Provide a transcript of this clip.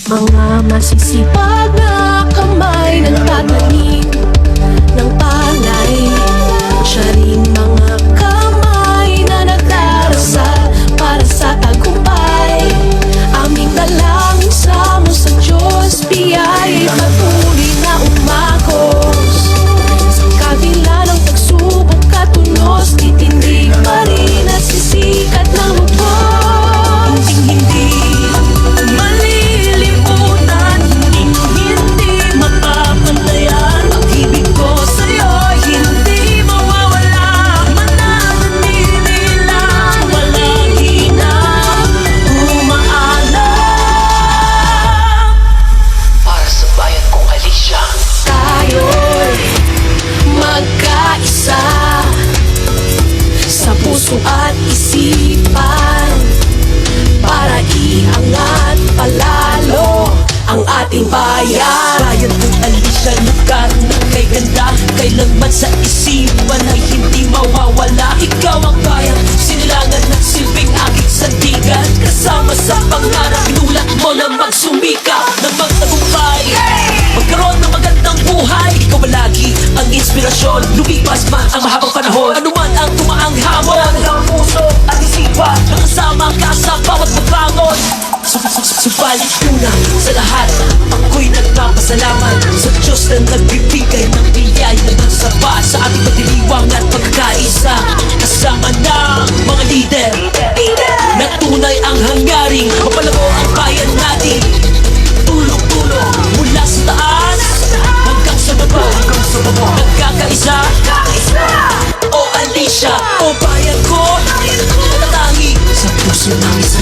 Mga masisipag na kamay nagtatanim ng palay. Siya ring mga kamay na nagdarasal para sa tagumpay. Aming dalangin sa mo sa Diyos, biyaya patuloy na umagos. Sa kabila ng pagsubok at unos, titindig pa rin at sisikat ng lubos. Hindi malilimutan, hindi mapapantayan. Pag-ibig ko sa'yo, hindi mawawala. Mananatili lang, palagi na umaalam. Para sa bayan kong Alicia, Tayo'y magkaisa sa puso at isipan, para iangat palalo ang ating bayan. bayan kong Alicia, lugar na kay ganda, kailanman sa isipan ay hindi mawawala. Ikaw ang bayan, sinilangan ng silbing aking sandigan. Kasama sa pangarap, inulat mo na magsumikap ng magtagumpay, magkaroon ng magandang buhay. Ikaw ba lagi ang inspirasyon, lumipas man ang mahabang panahon, anuman ang tumaang hamon. Ang puso at isipan, nakasama ka sa bawat pagbangon. Subalit una sa lahat, ako'y nagpapasalamat sa Diyos na nagbibigay ng biyaya ng sapat sa ating pagdiriwang at pagkakaisa. Kasama ng mga lider na tunay ang hanggaring mapalago ang bayan natin. Tulong-tulong mula sa taas hanggang sa baba, nagkakaisa. O Alicia, o bayan ko, natatangi sa puso namin sa